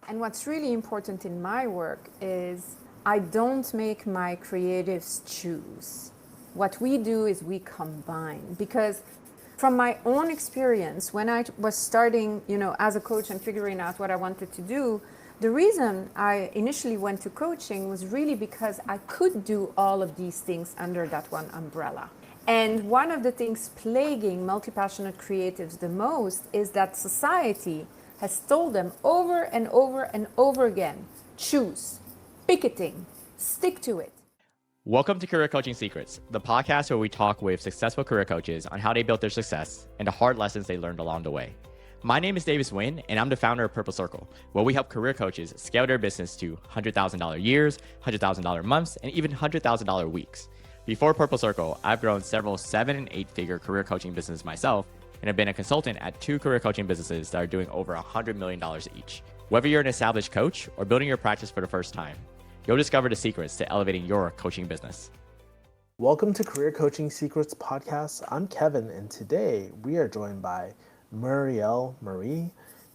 And what's really important in my work is I don't make my creatives choose. What we do is we combine, because from my own experience, when I was starting, as a coach and figuring out what I wanted to do, the reason I initially went to coaching was really because I could do all of these things under that one umbrella. And one of the things plaguing multi-passionate creatives the most is that society has told them over and over and over again, choose, pick a thing, stick to it. Welcome to Career Coaching Secrets, the podcast where we talk with successful career coaches on how they built their success and the hard lessons they learned along the way. My name is Davis Nguyen, and I'm the founder of Purple Circle, where we help career coaches scale their business to $100,000 years, $100,000 months, and even $100,000 weeks. Before Purple Circle, I've grown several 7- and 8-figure career coaching businesses myself, and have been a consultant at 2 career coaching businesses that are doing over $100 million each. Whether you're an established coach or building your practice for the first time, you'll discover the secrets to elevating your coaching business. Welcome to Career Coaching Secrets Podcast. I'm Kevin, and today we are joined by Murielle Ungricht.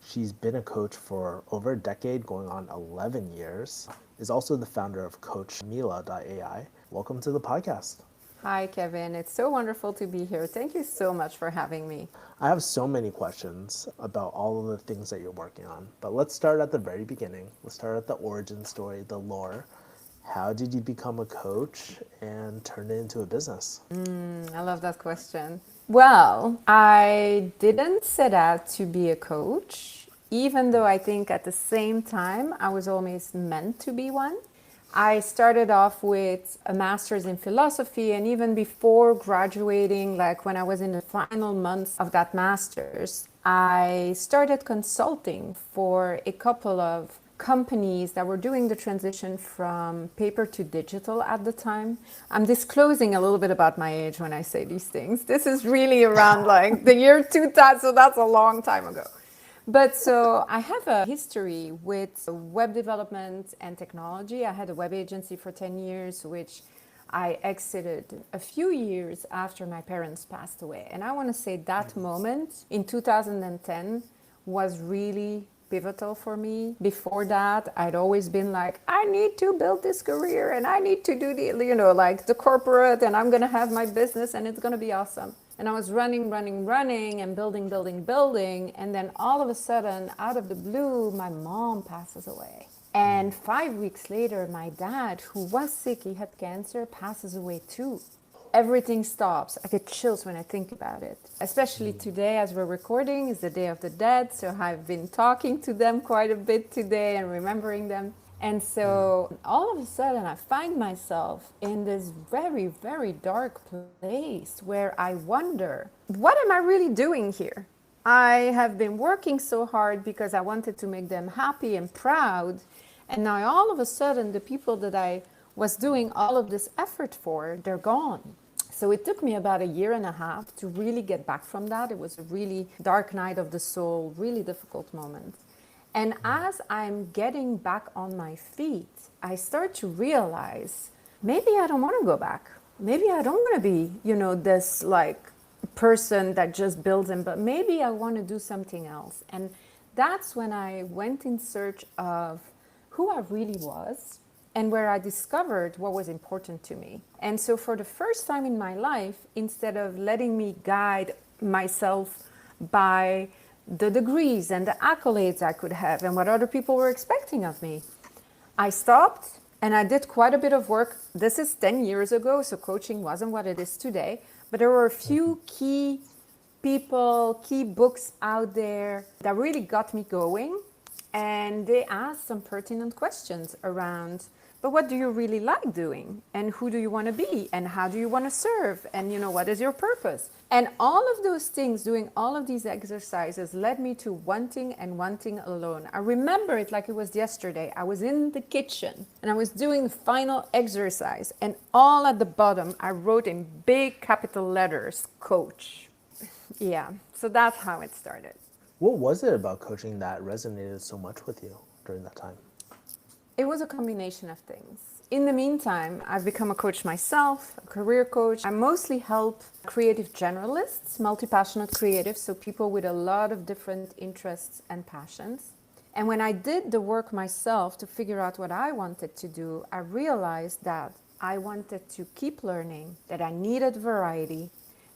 She's been a coach for over a decade, going on 11 years. Is also the founder of CoachMila.ai. Welcome to the podcast. Hi, Kevin. It's so wonderful to be here. Thank you so much for having me. I have so many questions about all of the things that you're working on, but let's start at the very beginning. Let's start at the origin story, the lore. How did you become a coach and turn it into a business? I love that question. Well, I didn't set out to be a coach, even though I think at the same time I was always meant to be one. I started off with a master's in philosophy, and even before graduating, like when I was in the final months of that master's, I started consulting for a couple of companies that were doing the transition from paper to digital at the time. I'm disclosing a little bit about my age when I say these things. This is really around like the year 2000, so that's a long time ago. But so I have a history with web development and technology. I had a web agency for 10 years, which I exited a few years after my parents passed away. And I want to say that moment in 2010 was really pivotal for me. Before that, I'd always been like, I need to build this career and I need to do like the corporate, and I'm going to have my business and it's going to be awesome. And I was running and building. And then all of a sudden, out of the blue, my mom passes away. And 5 weeks later, my dad, who was sick, he had cancer, passes away too. Everything stops. I get chills when I think about it. Especially today, as we're recording, is the Day of the Dead. So I've been talking to them quite a bit today and remembering them. And so all of a sudden, I find myself in this very, very dark place where I wonder, what am I really doing here? I have been working so hard because I wanted to make them happy and proud. And now all of a sudden, the people that I was doing all of this effort for, they're gone. So it took me about 1.5 years to really get back from that. It was a really dark night of the soul, really difficult moment. And as I'm getting back on my feet, I start to realize, maybe I don't want to go back. Maybe I don't want to be, this like person that just builds them, but maybe I want to do something else. And that's when I went in search of who I really was and where I discovered what was important to me. And so for the first time in my life, instead of letting me guide myself by the degrees and the accolades I could have and what other people were expecting of me, I stopped and I did quite a bit of work. This is 10 years ago, so coaching wasn't what it is today, but there were a few key people, key books out there that really got me going, and they asked some pertinent questions around, but what do you really like doing? And who do you want to be? And how do you want to serve? And what is your purpose? And all of those things, doing all of these exercises led me to wanting alone. I remember it like it was yesterday. I was in the kitchen and I was doing the final exercise, and all at the bottom, I wrote in big capital letters, coach. Yeah, so that's how it started. What was it about coaching that resonated so much with you during that time? It was a combination of things. In the meantime, I've become a coach myself, a career coach. I mostly help creative generalists, multi-passionate creatives, so people with a lot of different interests and passions. And when I did the work myself to figure out what I wanted to do, I realized that I wanted to keep learning, that I needed variety,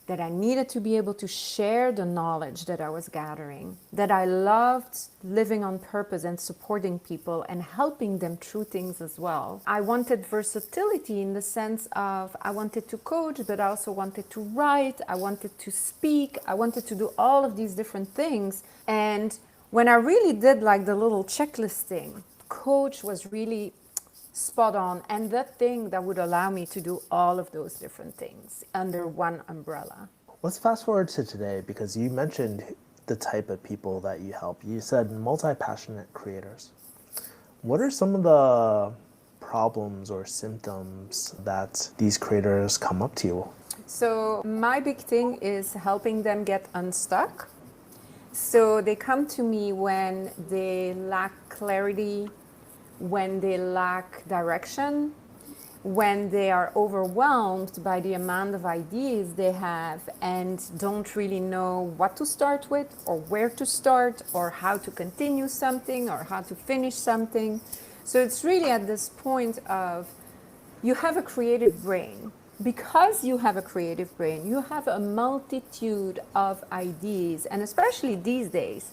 that I needed to be able to share the knowledge that I was gathering, that I loved living on purpose and supporting people and helping them through things as well. I wanted versatility in the sense of I wanted to coach, but I also wanted to write, I wanted to speak, I wanted to do all of these different things. And when I really did like the little checklisting, coach was really spot on, and the thing that would allow me to do all of those different things under one umbrella. Let's fast forward to today because you mentioned the type of people that you help. You said multi-passionate creators. What are some of the problems or symptoms that these creators come up to you? So my big thing is helping them get unstuck. So they come to me when they lack clarity, when they lack direction, when they are overwhelmed by the amount of ideas they have and don't really know what to start with or where to start or how to continue something or how to finish something. So it's really at this point of you have a creative brain. Because you have a creative brain, you have a multitude of ideas, and especially these days,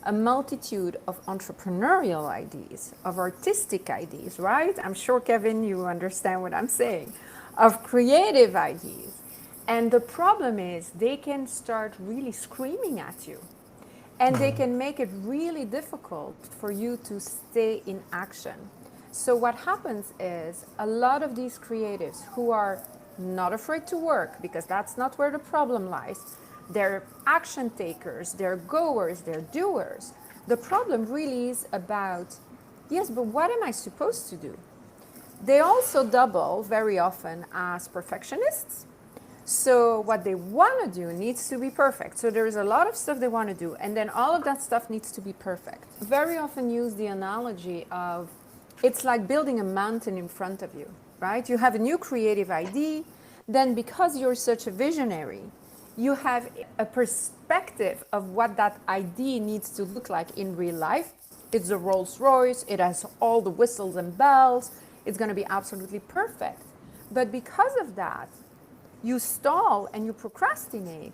a multitude of entrepreneurial ideas, of artistic ideas, right? I'm sure, Kevin, you understand what I'm saying, of creative ideas. And the problem is they can start really screaming at you. And they can make it really difficult for you to stay in action. So what happens is a lot of these creatives who are not afraid to work, because that's not where the problem lies, they're action takers, they're goers, they're doers. The problem really is about, yes, but what am I supposed to do? They also double very often as perfectionists. So what they want to do needs to be perfect. So there's a lot of stuff they want to do, and then all of that stuff needs to be perfect. Very often use the analogy of it's like building a mountain in front of you, right? You have a new creative idea, then because you're such a visionary, you have a perspective of what that idea needs to look like in real life. It's a Rolls Royce, it has all the whistles and bells, it's going to be absolutely perfect. But because of that, you stall and you procrastinate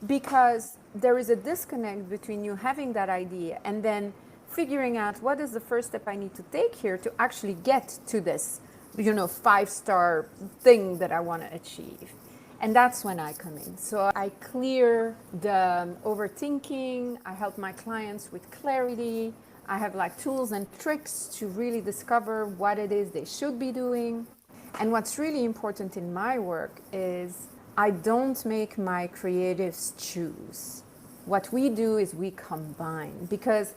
because there is a disconnect between you having that idea and then figuring out what is the first step I need to take here to actually get to this, 5-star thing that I want to achieve. And that's when I come in. So I clear the overthinking, I help my clients with clarity, I have like tools and tricks to really discover what it is they should be doing. And what's really important in my work is I don't make my creatives choose. What we do is we combine, because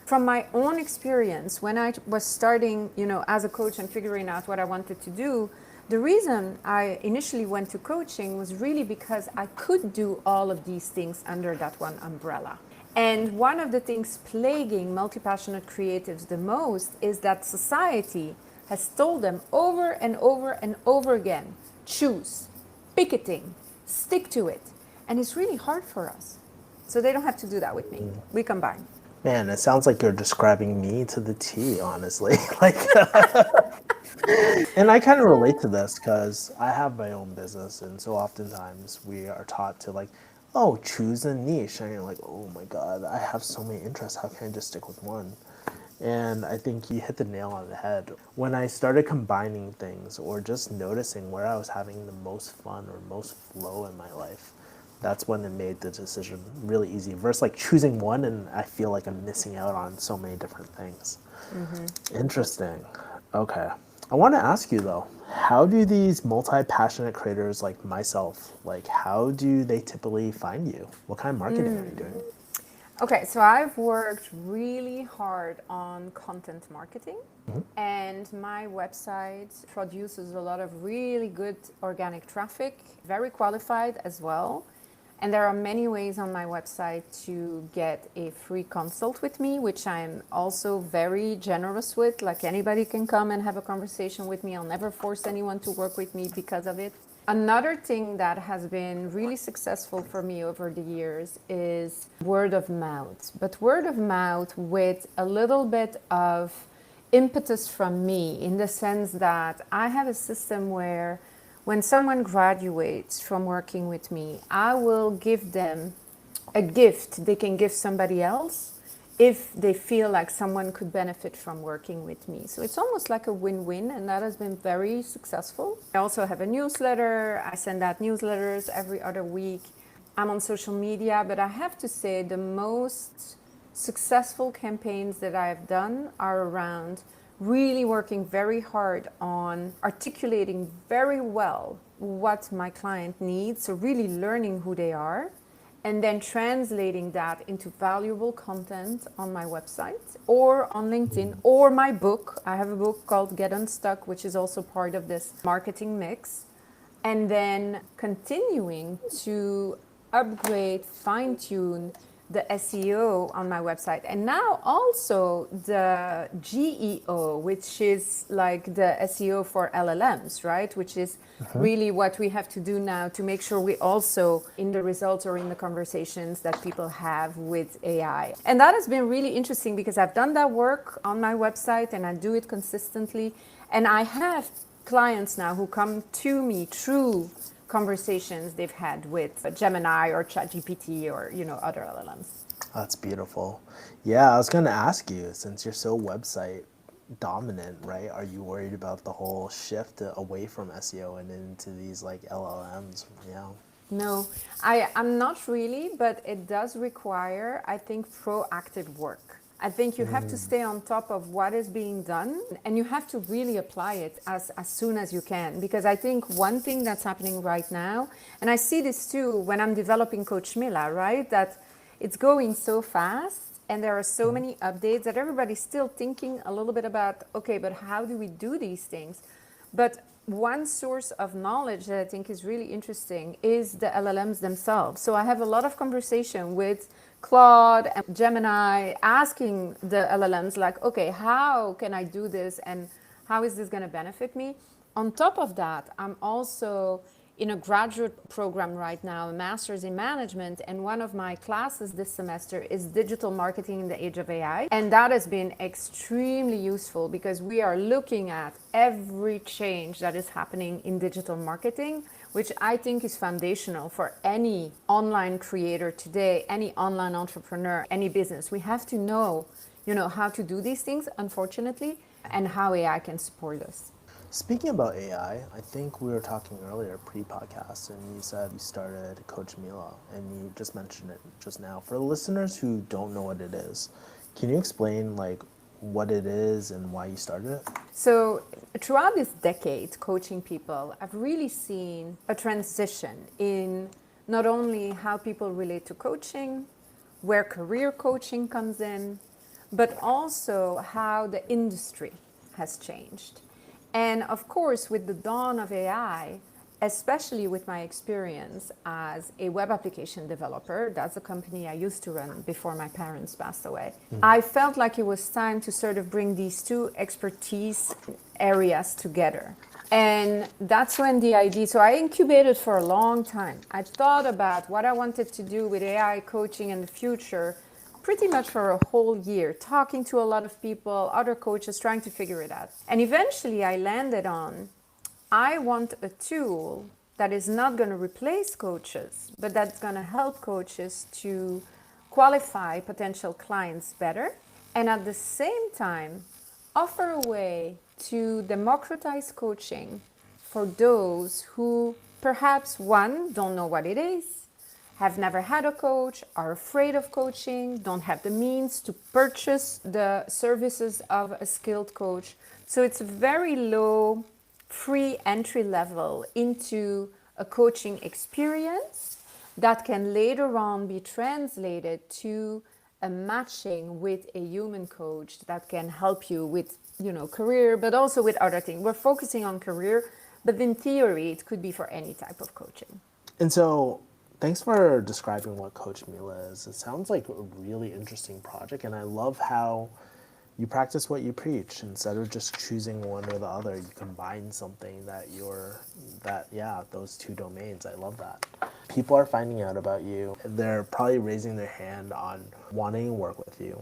from my own experience, when I was starting, as a coach and figuring out what I wanted to do, the reason I initially went to coaching was really because I could do all of these things under that one umbrella. And one of the things plaguing multi-passionate creatives the most is that society has told them over and over and over again, choose, pick a thing, stick to it. And it's really hard for us. So they don't have to do that with me. We combine. Man, it sounds like you're describing me to the T, honestly. And I kind of relate to this because I have my own business, and so oftentimes we are taught to choose a niche, and you're like, oh my God, I have so many interests. How can I just stick with one? And I think you hit the nail on the head. When I started combining things or just noticing where I was having the most fun or most flow in my life, that's when it made the decision really easy versus choosing one and I feel like I'm missing out on so many different things. Mm-hmm. Interesting. Okay. I want to ask you though, how do these multi-passionate creators like myself, how do they typically find you? What kind of marketing are you doing? Okay, so I've worked really hard on content marketing, and my website produces a lot of really good organic traffic, very qualified as well. And there are many ways on my website to get a free consult with me, which I'm also very generous with. Like anybody can come and have a conversation with me. I'll never force anyone to work with me because of it. Another thing that has been really successful for me over the years is word of mouth, but word of mouth with a little bit of impetus from me, in the sense that I have a system where when someone graduates from working with me, I will give them a gift they can give somebody else if they feel like someone could benefit from working with me. So it's almost like a win-win, and that has been very successful. I also have a newsletter. I send out newsletters every other week. I'm on social media, but I have to say the most successful campaigns that I have done are around really working very hard on articulating very well what my client needs, so really learning who they are, and then translating that into valuable content on my website or on LinkedIn or my book. I have a book called Get Unstuck, which is also part of this marketing mix. And then continuing to upgrade, fine-tune the SEO on my website. And now also the GEO, which is like the SEO for LLMs, right? Which is really what we have to do now to make sure we also in the results or in the conversations that people have with AI. And that has been really interesting because I've done that work on my website and I do it consistently. And I have clients now who come to me through conversations they've had with Gemini or ChatGPT or other LLMs. That's beautiful. Yeah, I was going to ask you, since you're so website dominant, right? Are you worried about the whole shift away from SEO and into these like LLMs? Yeah. No, I'm not really, but it does require, I think, proactive work. I think you have to stay on top of what is being done, and you have to really apply it as soon as you can. Because I think one thing that's happening right now, and I see this too when I'm developing Coach Mila, right? That it's going so fast and there are so many updates that everybody's still thinking a little bit about, okay, but how do we do these things? But one source of knowledge that I think is really interesting is the LLMs themselves. So I have a lot of conversation with Claude and Gemini, asking the LLMs like, okay, how can I do this and how is this going to benefit me? On top of that, I'm also in a graduate program right now, a master's in management, and one of my classes this semester is digital marketing in the age of AI. And that has been extremely useful because we are looking at every change that is happening in digital marketing, which I think is foundational for any online creator today, any online entrepreneur, any business. We have to know, how to do these things, unfortunately, and how AI can support us. Speaking about AI, I think we were talking earlier pre-podcast, and you said you started Coach Mila, and you just mentioned it just now. For listeners who don't know what it is, can you explain like what it is and why you started it? So throughout this decade coaching people, I've really seen a transition in not only how people relate to coaching, where career coaching comes in, but also how the industry has changed. And of course, with the dawn of AI, especially with my experience as a web application developer, that's a company I used to run before my parents passed away, I felt like it was time to sort of bring these two expertise areas together. And that's when the idea, so I incubated for a long time. I thought about what I wanted to do with AI coaching in the future pretty much for a whole year, talking to a lot of people, other coaches, trying to figure it out. And eventually I landed on, I want a tool that is not going to replace coaches, but that's going to help coaches to qualify potential clients better, and at the same time offer a way to democratize coaching for those who perhaps, one, don't know what it is, have never had a coach, are afraid of coaching, don't have the means to purchase the services of a skilled coach. So it's a very low, free entry level into a coaching experience that can later on be translated to a matching with a human coach that can help you with, career, but also with other things. We're focusing on career, but in theory, it could be for any type of coaching. And so, thanks for describing what Coach Mila is. It sounds like a really interesting project, and I love how you practice what you preach. Instead of just choosing one or the other, you combine something those two domains. I love that. People are finding out about you. They're probably raising their hand on wanting to work with you.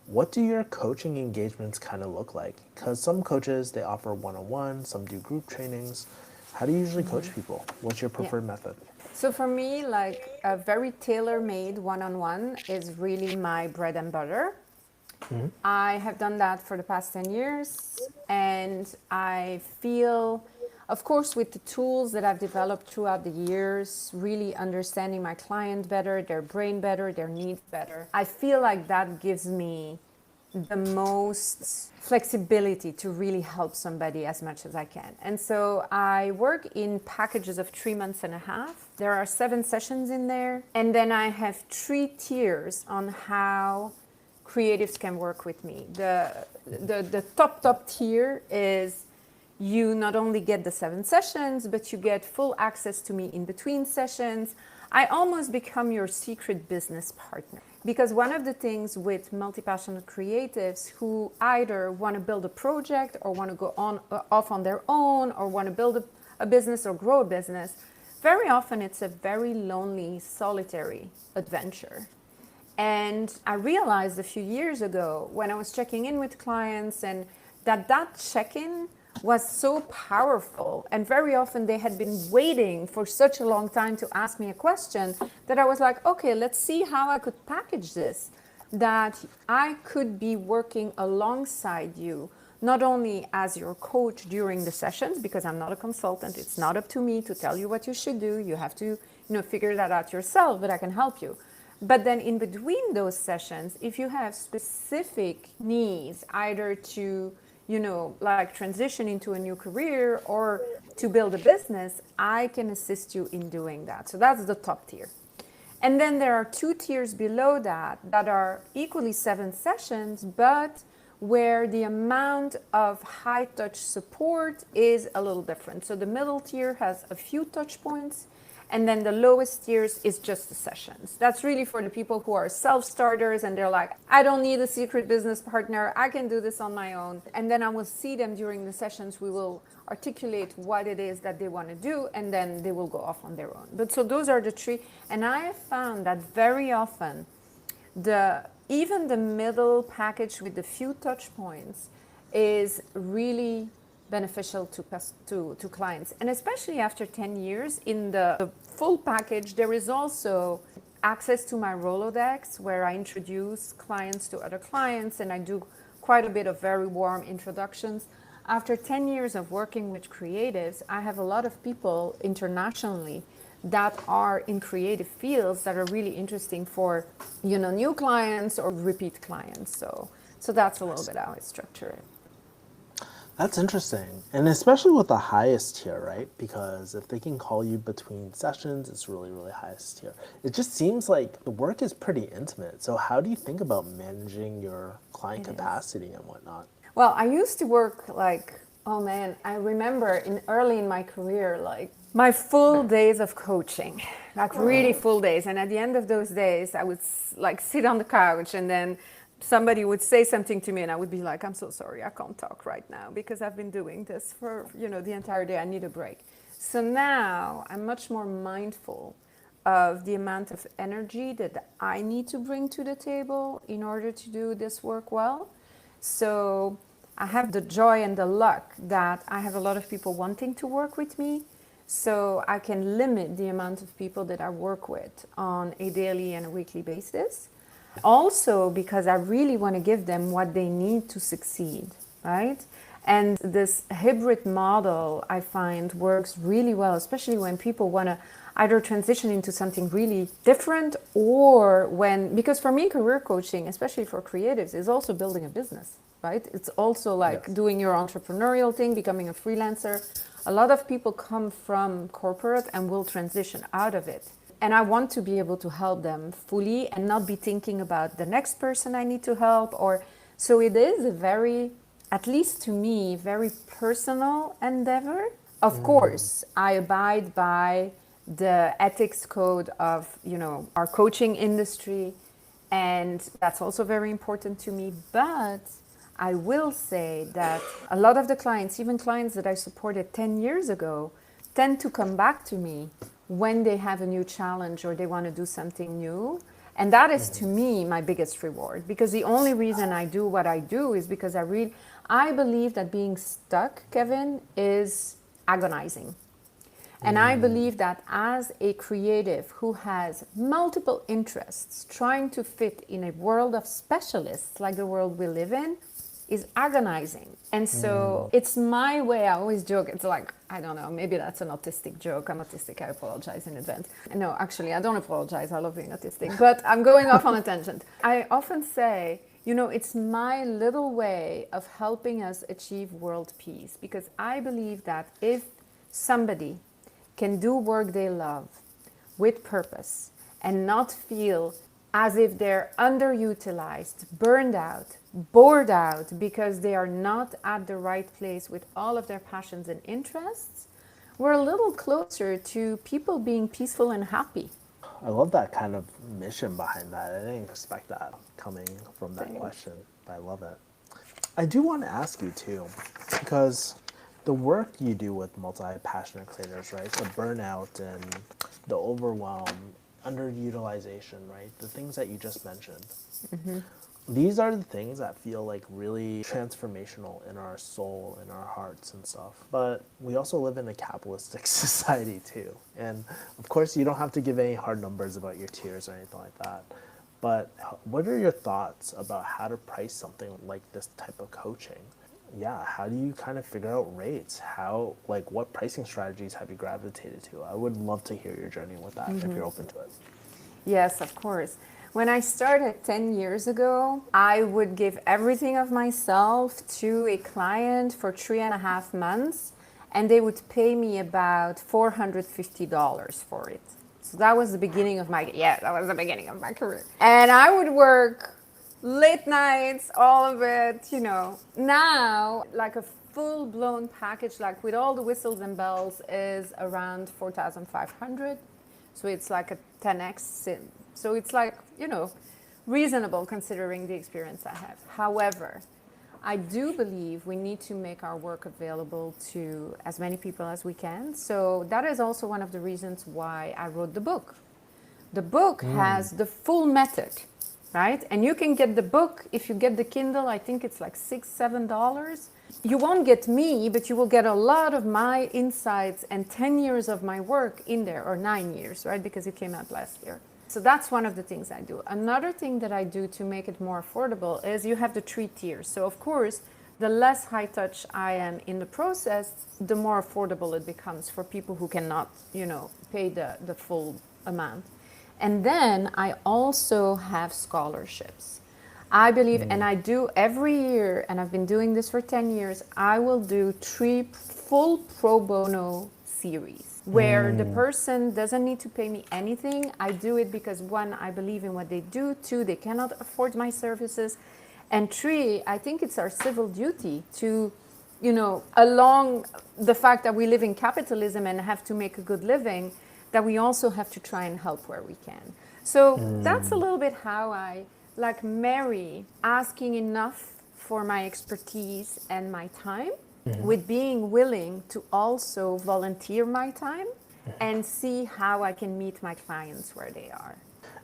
What do your coaching engagements kind of look like? Because some coaches, they offer one-on-one, some do group trainings. How do you usually coach people? What's your preferred method? So for me, like a very tailor-made one-on-one is really my bread and butter. I have done that for the past 10 years, and I feel, of course, with the tools that I've developed throughout the years, really understanding my client better, their brain better, their needs better, I feel like that gives me the most flexibility to really help somebody as much as I can. And so I work in packages of 3 months and a half. There are 7 sessions in there. And then I have 3 tiers on how creatives can work with me. The top tier is you not only get the 7 sessions, but you get full access to me in between sessions. I almost become your secret business partner. Because one of the things with multi-passionate creatives who either want to build a project or want to go off on their own or want to build a business or grow a business, very often it's a very lonely, solitary adventure. And I realized a few years ago when I was checking in with clients and that check-in was so powerful, and very often they had been waiting for such a long time to ask me a question that I was like, okay, let's see how I could package this, that I could be working alongside you, not only as your coach during the sessions, because I'm not a consultant, it's not up to me to tell you what you should do, you have to figure that out yourself, but I can help you. But then in between those sessions, if you have specific needs, either to like transition into a new career or to build a business, I can assist you in doing that. So that's the top tier. And then there are 2 tiers below that are equally 7 sessions, but where the amount of high touch support is a little different. So the middle tier has a few touch points, and then the lowest tiers is just the sessions. That's really for the people who are self-starters and they're like, I don't need a secret business partner. I can do this on my own. And then I will see them during the sessions. We will articulate what it is that they want to do, and then they will go off on their own. But so those are the 3. And I have found that very often, even the middle package with the few touch points is really beneficial to clients. And especially after 10 years, in the full package, there is also access to my Rolodex, where I introduce clients to other clients, and I do quite a bit of very warm introductions. After 10 years of working with creatives, I have a lot of people internationally that are in creative fields that are really interesting for new clients or repeat clients. So that's a little bit how I structure it. That's interesting. And especially with the highest tier, right? Because if they can call you between sessions, it's really, really highest tier. It just seems like the work is pretty intimate. So how do you think about managing your client capacity and whatnot? Well, I used to work I remember early in my career, like my full days of coaching, like really full days. And at the end of those days, I would sit on the couch, and then somebody would say something to me and I would be like, I'm so sorry, I can't talk right now because I've been doing this for, the entire day. I need a break. So now I'm much more mindful of the amount of energy that I need to bring to the table in order to do this work well. So I have the joy and the luck that I have a lot of people wanting to work with me. So I can limit the amount of people that I work with on a daily and a weekly basis. Also, because I really want to give them what they need to succeed, right? And this hybrid model, I find, works really well, especially when people want to either transition into something really different, or because for me, career coaching, especially for creatives, is also building a business, right? It's also like doing your entrepreneurial thing, becoming a freelancer. A lot of people come from corporate and will transition out of it. And I want to be able to help them fully and not be thinking about the next person I need to help. So it is a very, at least to me, very personal endeavor. Of course, I abide by the ethics code of, our coaching industry. And that's also very important to me. But I will say that a lot of the clients, even clients that I supported 10 years ago, tend to come back to me when they have a new challenge or they want to do something new. And that is to me my biggest reward, because the only reason I do what I do is because I believe that being stuck, Kevin, is agonizing. And I believe that as a creative who has multiple interests, trying to fit in a world of specialists like the world we live in is agonizing. And so it's my way, I always joke, it's like, I don't know, maybe that's an autistic joke. I'm autistic, I apologize in advance. No, actually, I don't apologize, I love being autistic, but I'm going off on a tangent. I often say, it's my little way of helping us achieve world peace, because I believe that if somebody can do work they love with purpose and not feel as if they're underutilized, burned out, bored out because they are not at the right place with all of their passions and interests, we're a little closer to people being peaceful and happy. I love that kind of mission behind that. I didn't expect that coming from that Thanks. question, but I love it. I do want to ask you too, because the work you do with multi-passionate creators, right? The burnout and the overwhelm, underutilization, right? The things that you just mentioned. These are the things that feel like really transformational in our soul, in our hearts and stuff. But we also live in a capitalistic society too. And of course, you don't have to give any hard numbers about your tiers or anything like that. But what are your thoughts about how to price something like this type of coaching? Yeah, how do you kind of figure out rates? What pricing strategies have you gravitated to? I would love to hear your journey with that if you're open to it. Yes, of course. When I started 10 years ago, I would give everything of myself to a client for 3.5 months, and they would pay me about $450 for it. So that was the beginning of my career. And I would work late nights, all of it, Now, like a full-blown package, like with all the whistles and bells, is around 4,500. So it's like a 10x sim. So it's like, reasonable considering the experience I have. However, I do believe we need to make our work available to as many people as we can. So that is also one of the reasons why I wrote the book. The book has the full method, right? And you can get the book, if you get the Kindle, I think it's like $6, $7. You won't get me, but you will get a lot of my insights and 10 years of my work in there, or 9 years, right? Because it came out last year. So that's one of the things I do. Another thing that I do to make it more affordable is you have the 3 tiers. So of course, the less high touch I am in the process, the more affordable it becomes for people who cannot, pay the full amount. And then I also have scholarships. I believe, and I do every year, and I've been doing this for 10 years, I will do 3 full pro bono series where the person doesn't need to pay me anything. I do it because 1, I believe in what they do. 2, they cannot afford my services. And 3, I think it's our civil duty to, along the fact that we live in capitalism and have to make a good living, that we also have to try and help where we can. So that's a little bit how I marry asking enough for my expertise and my time with being willing to also volunteer my time and see how I can meet my clients where they are.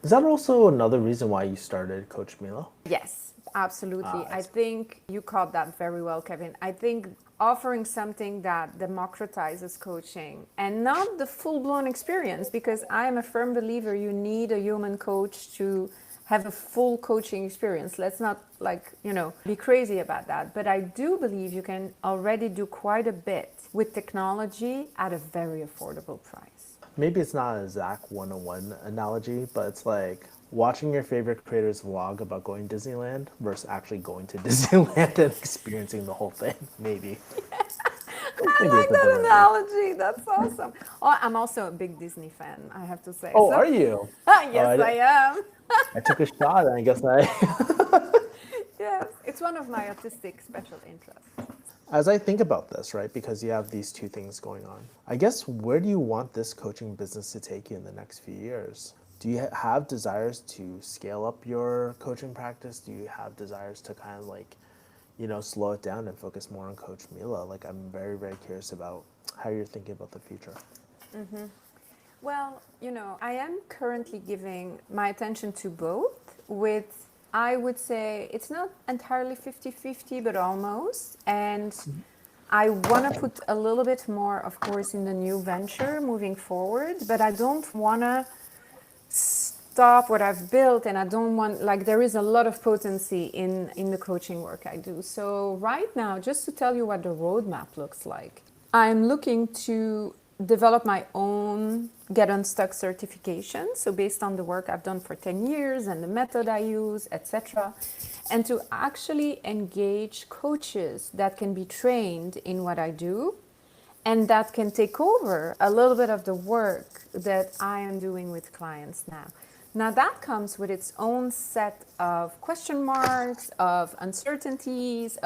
Is that also another reason why you started Coach Mila? Yes, absolutely. I think you caught that very well, Kevin. I think offering something that democratizes coaching and not the full-blown experience, because I'm a firm believer you need a human coach to have a full coaching experience. Let's not be crazy about that. But I do believe you can already do quite a bit with technology at a very affordable price. Maybe it's not a Zach 101 analogy, but it's like watching your favorite creators vlog about going to Disneyland versus actually going to Disneyland and experiencing the whole thing, maybe. I like that analogy. That's awesome. Oh, I'm also a big Disney fan, I have to say. Oh, are you? Yes, I am. I took a shot and I guess Yes, it's one of my artistic special interests. As I think about this, right, because you have these 2 things going on, I guess where do you want this coaching business to take you in the next few years? Do you have desires to scale up your coaching practice? Do you have desires to kind of slow it down and focus more on Coach Mila? Like, I'm very, very curious about how you're thinking about the future. Well, I am currently giving my attention to both with, I would say, it's not entirely 50-50, but almost. And I want to put a little bit more, of course, in the new venture moving forward, but I don't want to stop what I've built, and I don't want, like, there is a lot of potency in the coaching work I do. So right now, just to tell you what the roadmap looks like, I'm looking to develop my own Get Unstuck certification. So based on the work I've done for 10 years and the method I use, etc. And to actually engage coaches that can be trained in what I do and that can take over a little bit of the work that I am doing with clients now. Now that comes with its own set of question marks, of uncertainties,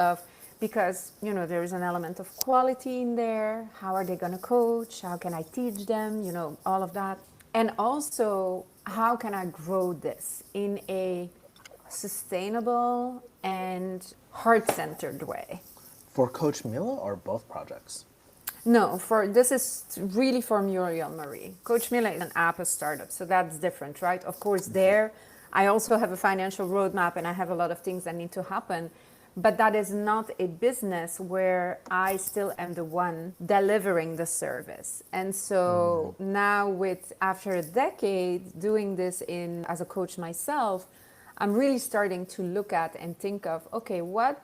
because there is an element of quality in there. How are they going to coach? How can I teach them? All of that. And also, how can I grow this in a sustainable and heart-centered way? For Coach Mila or both projects? No, this is really for Murielle Marie. Coach Mila is an app, a startup, so that's different, right? Of course, there I also have a financial roadmap and I have a lot of things that need to happen, but that is not a business where I still am the one delivering the service. And so now, after a decade doing this as a coach myself, I'm really starting to look at and think of, okay, what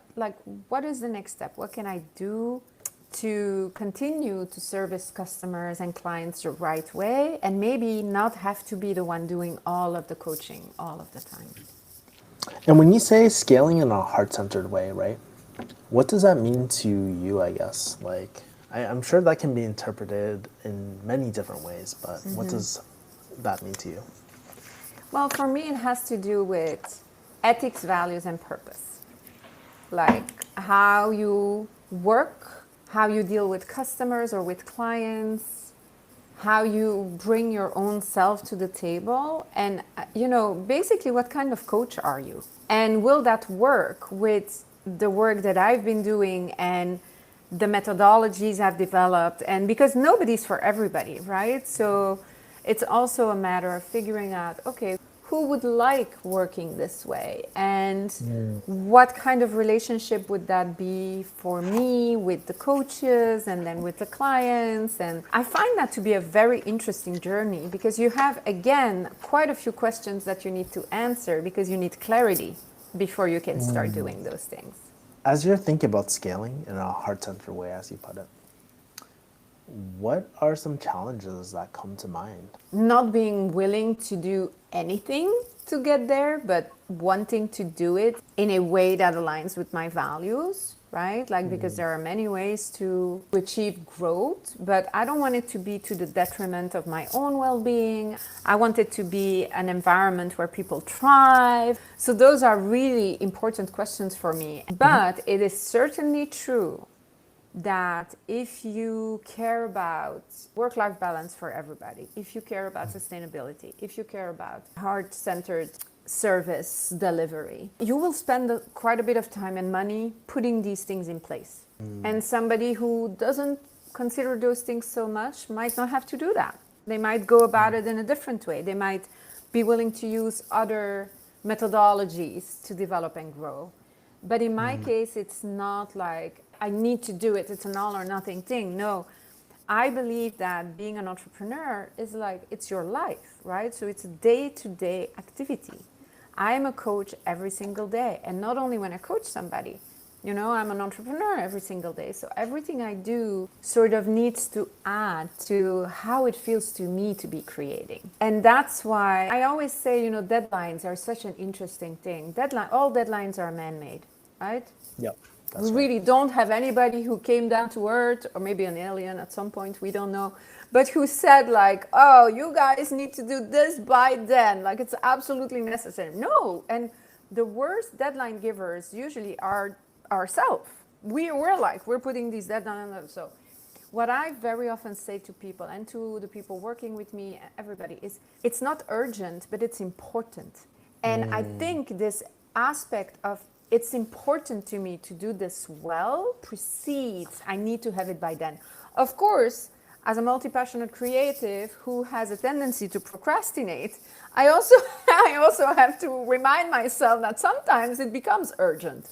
is the next step? What can I do to continue to service customers and clients the right way, and maybe not have to be the one doing all of the coaching all of the time. And when you say scaling in a heart-centered way, right, what does that mean to you, I guess? Like, I'm sure that can be interpreted in many different ways, but what does that mean to you? Well, for me, it has to do with ethics, values, and purpose. Like how you work, how you deal with customers or with clients, how you bring your own self to the table, and basically what kind of coach are you? And will that work with the work that I've been doing and the methodologies I've developed? And because nobody's for everybody, right? So it's also a matter of figuring out, okay, who would like working this way, and what kind of relationship would that be for me with the coaches and then with the clients. And I find that to be a very interesting journey, because you have, again, quite a few questions that you need to answer, because you need clarity before you can start doing those things. As you're thinking about scaling in a heart-centered way, as you put it, what are some challenges that come to mind? Not being willing to do anything to get there, but wanting to do it in a way that aligns with my values, right? Like, because there are many ways to achieve growth, but I don't want it to be to the detriment of my own well-being. I want it to be an environment where people thrive. So those are really important questions for me. But it is certainly true that if you care about work-life balance for everybody, if you care about sustainability, if you care about heart-centered service delivery, you will spend quite a bit of time and money putting these things in place. And somebody who doesn't consider those things so much might not have to do that. They might go about it in a different way. They might be willing to use other methodologies to develop and grow. But in my case, it's not like I need to do it. It's an all or nothing thing. No, I believe that being an entrepreneur is like, it's your life, right? So it's a day-to-day activity. I'm a coach every single day. And not only when I coach somebody, I'm an entrepreneur every single day. So everything I do sort of needs to add to how it feels to me to be creating. And that's why I always say, deadlines are such an interesting thing. All deadlines are man-made, right? Yep. We really don't have anybody who came down to Earth, or maybe an alien at some point, we don't know, but who said like, oh, you guys need to do this by then, like it's absolutely necessary. No, and the worst deadline givers usually are ourselves. We're putting these deadlines on. So what I very often say to people, and to the people working with me, everybody, is it's not urgent, but it's important. And I think this aspect of it's important to me to do this well precedes, I need to have it by then. Of course, as a multi-passionate creative who has a tendency to procrastinate, I also have to remind myself that sometimes it becomes urgent.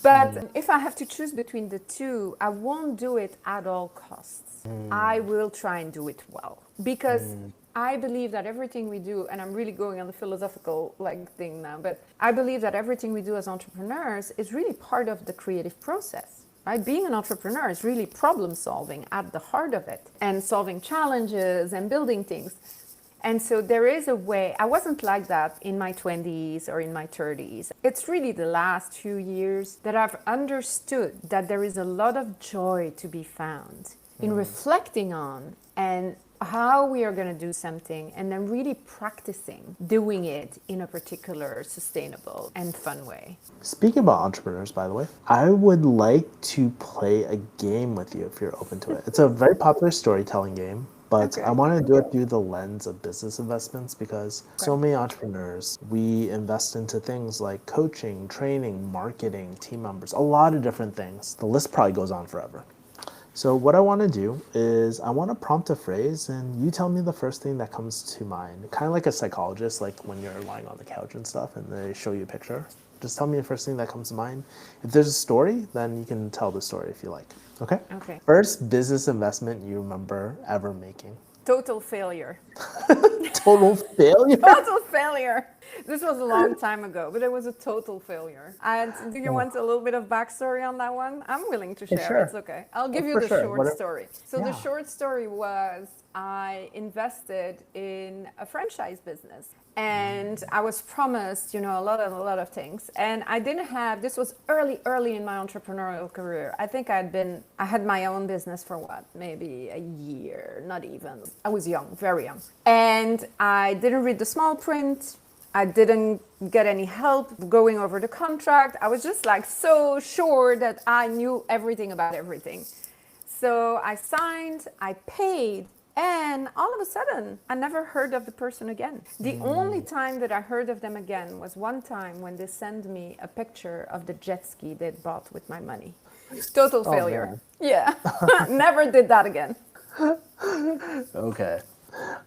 But if I have to choose between the two, I won't do it at all costs. I will try and do it well, because I believe that everything we do, and I'm really going on the philosophical thing now, but I believe that everything we do as entrepreneurs is really part of the creative process. Right? Being an entrepreneur is really problem solving at the heart of it, and solving challenges and building things. And so there is a way. I wasn't like that in my 20s or in my 30s. It's really the last few years that I've understood that there is a lot of joy to be found in reflecting on and how we are going to do something, and then really practicing doing it in a particular sustainable and fun way. Speaking about entrepreneurs, by the way, I would like to play a game with you if you're open to it. It's a very popular storytelling game, but I want to do it through the lens of business investments, because so many entrepreneurs, we invest into things like coaching, training, marketing, team members, a lot of different things. The list probably goes on forever. So what I want to do is I want to prompt a phrase, and you tell me the first thing that comes to mind. Kind of like a psychologist, like when you're lying on the couch and stuff and they show you a picture. Just tell me the first thing that comes to mind. If there's a story, then you can tell the story if you like. Okay? Okay. First business investment you remember ever making. Total failure. Total failure? Total failure. This was a long time ago, but it was a total failure. And do you want a little bit of backstory on that one? I'm willing to share. Sure. It's okay. I'll give you the short story. So the short story was I invested in a franchise business. And I was promised, a lot of things. And I didn't have, this was early in my entrepreneurial career. I think I had my own business for maybe a year, not even. I was young, very young. And I didn't read the small print. I didn't get any help going over the contract. I was just so sure that I knew everything about everything. So I signed, I paid, and all of a sudden, I never heard of the person again. The only time that I heard of them again was one time when they sent me a picture of the jet ski they'd bought with my money. Total failure. Yeah, never did that again. Okay.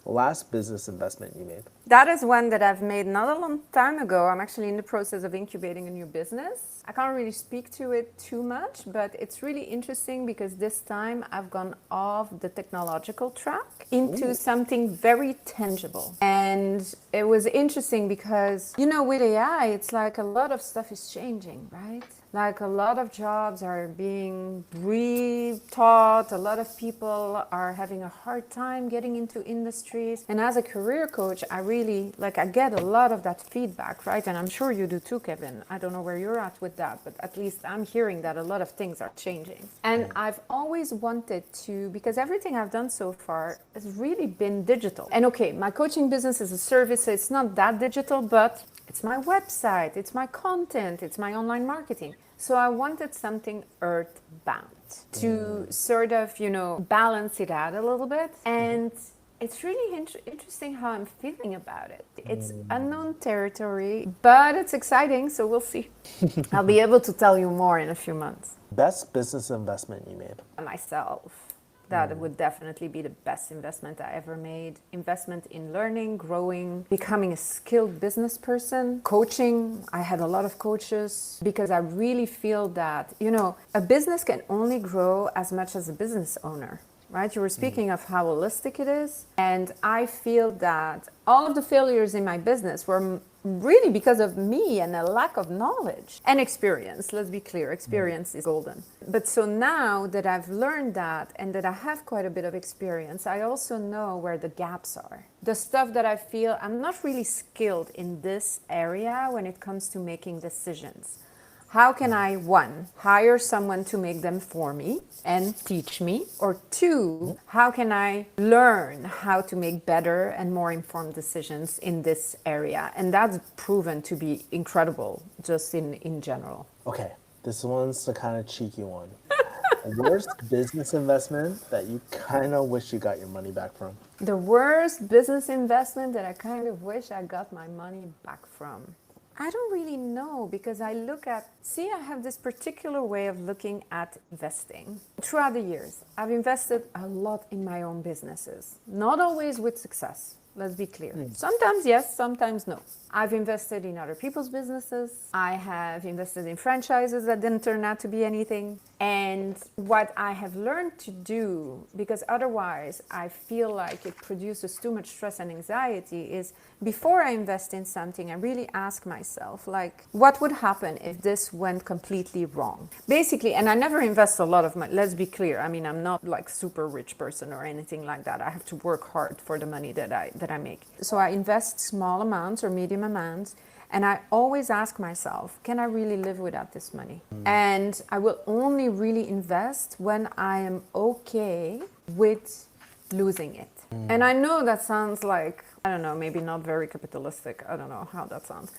Last business investment you made. That is one that I've made not a long time ago. I'm actually in the process of incubating a new business. I can't really speak to it too much, but it's really interesting because this time I've gone off the technological track into something very tangible. And it was interesting because, with AI, it's a lot of stuff is changing, right? A lot of jobs are being re-taught. A lot of people are having a hard time getting into industries. And as a career coach, I really, I get a lot of that feedback, right? And I'm sure you do too, Kevin. I don't know where you're at with that, but at least I'm hearing that a lot of things are changing. And I've always wanted to, because everything I've done so far has really been digital. And okay, my coaching business is a service, so it's not that digital, but it's my website, it's my content, it's my online marketing. So I wanted something earthbound to sort of, balance it out a little bit. And it's really interesting how I'm feeling about it. It's unknown territory, but it's exciting, so we'll see. I'll be able to tell you more in a few months. Best business investment you made? Myself. That would definitely be the best investment I ever made. Investment in learning, growing, becoming a skilled business person, coaching. I had a lot of coaches because I really feel that, a business can only grow as much as a business owner, right? You were speaking of how holistic it is. And I feel that all of the failures in my business were really because of me and a lack of knowledge and experience. Let's be clear, experience is golden. But so now that I've learned that and that I have quite a bit of experience, I also know where the gaps are. The stuff that I feel I'm not really skilled in this area when it comes to making decisions. How can I, one, hire someone to make them for me and teach me? Or two, how can I learn how to make better and more informed decisions in this area? And that's proven to be incredible, just in general. Okay, this one's the kind of cheeky one. Worst business investment that you kind of wish you got your money back from? The worst business investment that I kind of wish I got my money back from. I don't really know because I have this particular way of looking at investing. Throughout the years, I've invested a lot in my own businesses, not always with success. Let's be clear. Sometimes yes, sometimes no. I've invested in other people's businesses. I have invested in franchises that didn't turn out to be anything. And what I have learned to do, because otherwise I feel like it produces too much stress and anxiety, is before I invest in something, I really ask myself, like, what would happen if this went completely wrong? Basically, and I never invest a lot of money. Let's be clear. I mean, I'm not like super rich person or anything like that. I have to work hard for the money that I make. So I invest small amounts or medium amounts. And I always ask myself, can I really live without this money? And I will only really invest when I am okay with losing it. And I know that sounds like, I don't know, maybe not very capitalistic. I don't know how that sounds.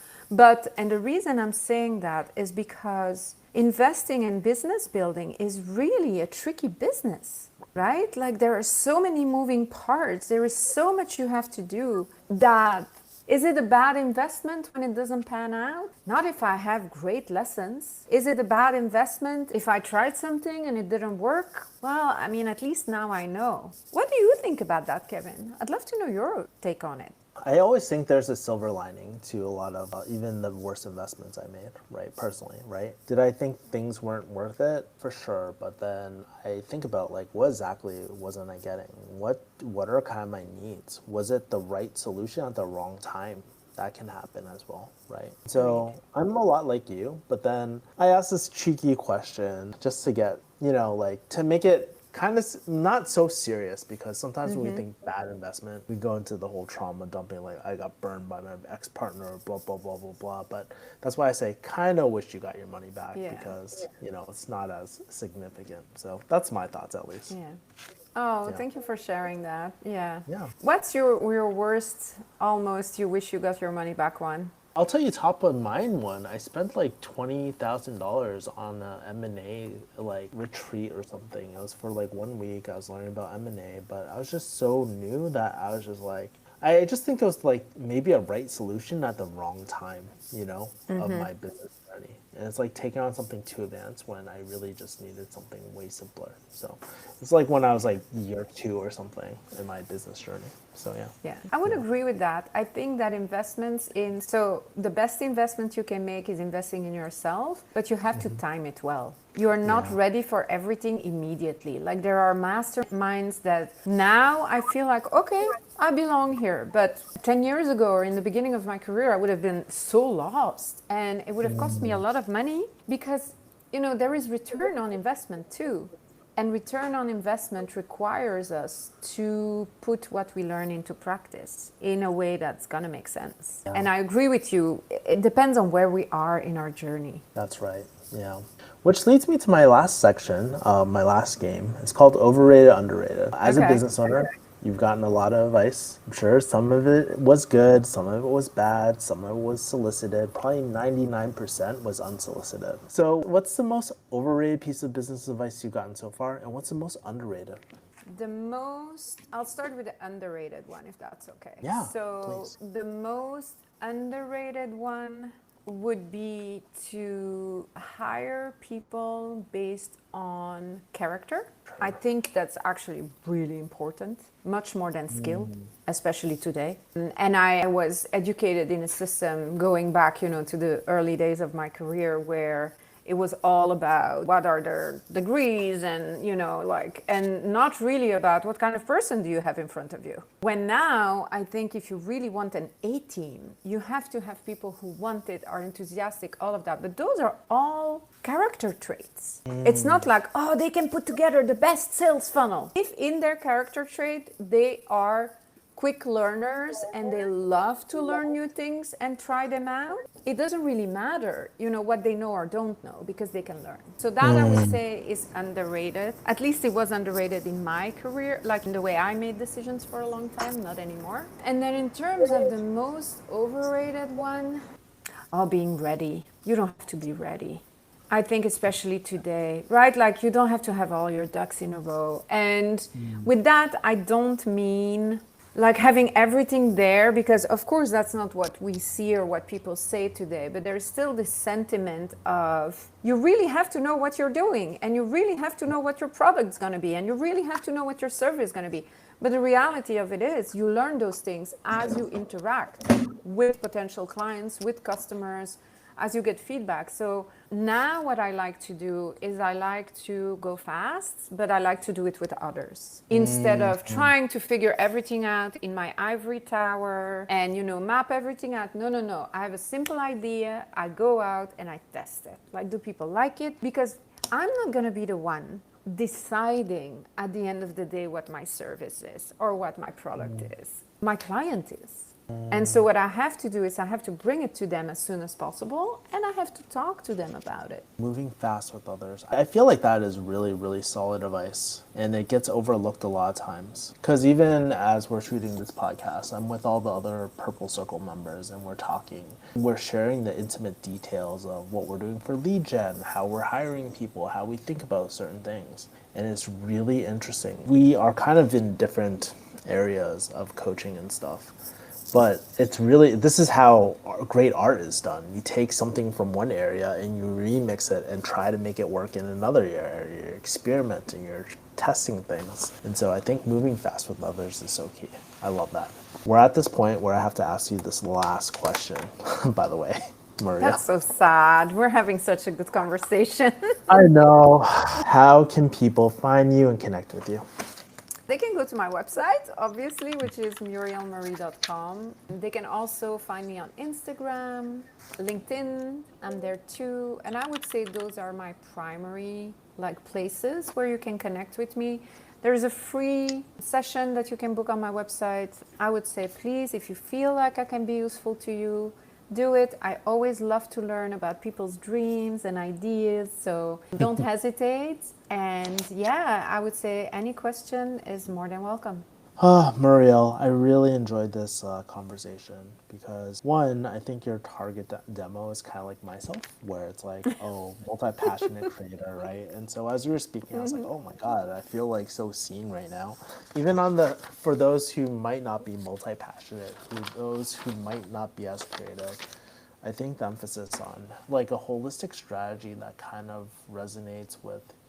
And the reason I'm saying that is because investing in business building is really a tricky business, right? Like there are so many moving parts. There is so much you have to do that. Is it a bad investment when it doesn't pan out? Not if I have great lessons. Is it a bad investment if I tried something and it didn't work? Well, I mean, at least now I know. What do you think about that, Kevin? I'd love to know your take on it. I always think there's a silver lining to a lot of even the worst investments I made, right? Personally, right? Did I think things weren't worth it? For sure. But then I think about like, what exactly wasn't I getting? What are kind of my needs? Was it the right solution at the wrong time? That can happen as well, right? So I'm a lot like you, but then I asked this cheeky question just to get, like to make it kind of not so serious, because sometimes when we think bad investment, we go into the whole trauma dumping, like I got burned by my ex-partner, blah, blah, blah, blah, blah. But that's why I say kind of wish you got your money back because, it's not as significant. So that's my thoughts at least. Yeah. Oh, thank you for sharing that. Yeah. Yeah. What's your worst, almost you wish you got your money back one? I'll tell you top of mind one. I spent like $20,000 on a M&A like retreat or something. It was for like 1 week. I was learning about M&A, but I was just so new that I was just like, I just think it was like maybe a right solution at the wrong time, of my business journey. And it's like taking on something too advanced when I really just needed something way simpler. So it's like when I was like year 2 or something in my business journey. So Yeah, I would agree with that. I think that so the best investment you can make is investing in yourself, but you have to time it well. You are not ready for everything immediately. Like there are masterminds that now I feel like, okay, I belong here. But 10 years ago or in the beginning of my career, I would have been so lost and it would have cost me a lot of money because, there is return on investment too. And return on investment requires us to put what we learn into practice in a way that's going to make sense. Yeah. And I agree with you. It depends on where we are in our journey. That's right. Yeah. Which leads me to my last section, my last game. It's called Overrated, Underrated. As a business owner, you've gotten a lot of advice. I'm sure some of it was good, some of it was bad, some of it was solicited. Probably 99% was unsolicited. So what's the most overrated piece of business advice you've gotten so far, and what's the most underrated? I'll start with the underrated one, if that's okay. Yeah, So please. the most underrated one would be to hire people based on character. I think that's actually really important, much more than skill, especially today. And I was educated in a system going back, to the early days of my career where it was all about what are their degrees and, and not really about what kind of person do you have in front of you. When now, I think if you really want an A team, you have to have people who want it, are enthusiastic, all of that. But those are all character traits. It's not like, they can put together the best sales funnel. If in their character trait, they are quick learners and they love to learn new things and try them out, it doesn't really matter, what they know or don't know, because they can learn. So that I would say is underrated. At least it was underrated in my career, like in the way I made decisions for a long time, not anymore. And then in terms of the most overrated one, being ready. You don't have to be ready. I think especially today, right? Like you don't have to have all your ducks in a row. And with that, I don't mean like having everything there, because of course that's not what we see or what people say today, but there's still this sentiment of you really have to know what you're doing, and you really have to know what your product's going to be, and you really have to know what your service is going to be. But the reality of it is you learn those things as you interact with potential clients, with customers, as you get feedback. So now what I like to do is I like to go fast, but I like to do it with others instead of trying to figure everything out in my ivory tower and, map everything out. No. I have a simple idea. I go out and I test it. Like, do people like it? Because I'm not going to be the one deciding at the end of the day what my service is or what my product is. My client is. And so what I have to do is I have to bring it to them as soon as possible, and I have to talk to them about it. Moving fast with others. I feel like that is really, really solid advice, and it gets overlooked a lot of times. Because even as we're shooting this podcast, I'm with all the other Purple Circle members, and we're talking. We're sharing the intimate details of what we're doing for lead gen, how we're hiring people, how we think about certain things. And it's really interesting. We are kind of in different areas of coaching and stuff. But it's really, this is how great art is done. You take something from one area and you remix it and try to make it work in another area. You're experimenting, you're testing things. And so I think moving fast with others is so key. I love that. We're at this point where I have to ask you this last question, by the way, Murielle. That's so sad. We're having such a good conversation. I know. How can people find you and connect with you? They can go to my website, obviously, which is muriellemarie.com. They can also find me on Instagram, LinkedIn. I'm there too. And I would say those are my primary places where you can connect with me. There's a free session that you can book on my website. I would say, please, if you feel like I can be useful to you, do it. I always love to learn about people's dreams and ideas, so don't hesitate. And yeah, I would say any question is more than welcome. Murielle, I really enjoyed this conversation because, one, I think your target demo is kind of like myself, where it's like, multi-passionate creator, right? And so as you were speaking, I was like, oh my God, I feel like so seen right now. Even for those who might not be multi-passionate, those who might not be as creative, I think the emphasis on a holistic strategy that kind of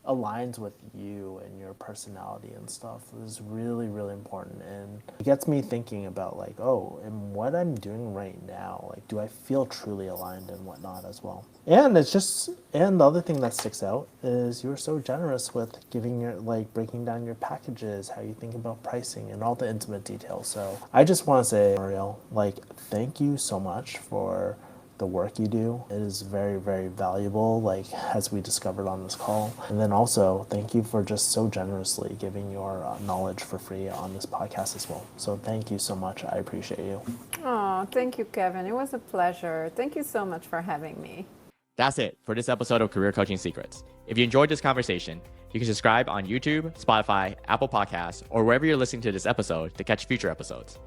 aligns with you and your personality and stuff is really, really important. And it gets me thinking about and what I'm doing right now, do I feel truly aligned and whatnot as well? And and the other thing that sticks out is you're so generous with giving breaking down your packages, how you think about pricing and all the intimate details. So I just want to say, Murielle, thank you so much for the work you do. It is very, very valuable, as we discovered on this call. And then also, thank you for just so generously giving your knowledge for free on this podcast as well. So thank you so much. I appreciate you. Oh, thank you, Kevin. It was a pleasure. Thank you so much for having me. That's it for this episode of Career Coaching Secrets. If you enjoyed this conversation, you can subscribe on YouTube, Spotify, Apple Podcasts, or wherever you're listening to this episode to catch future episodes.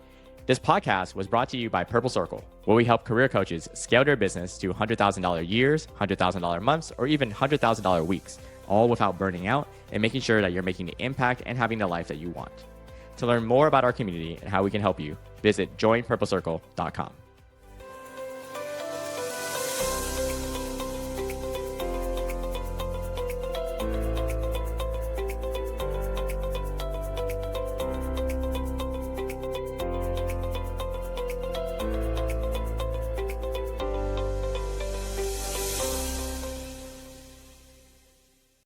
This podcast was brought to you by Purple Circle, where we help career coaches scale their business to $100,000 years, $100,000 months, or even $100,000 weeks, all without burning out and making sure that you're making the impact and having the life that you want. To learn more about our community and how we can help you, visit joinpurplecircle.com.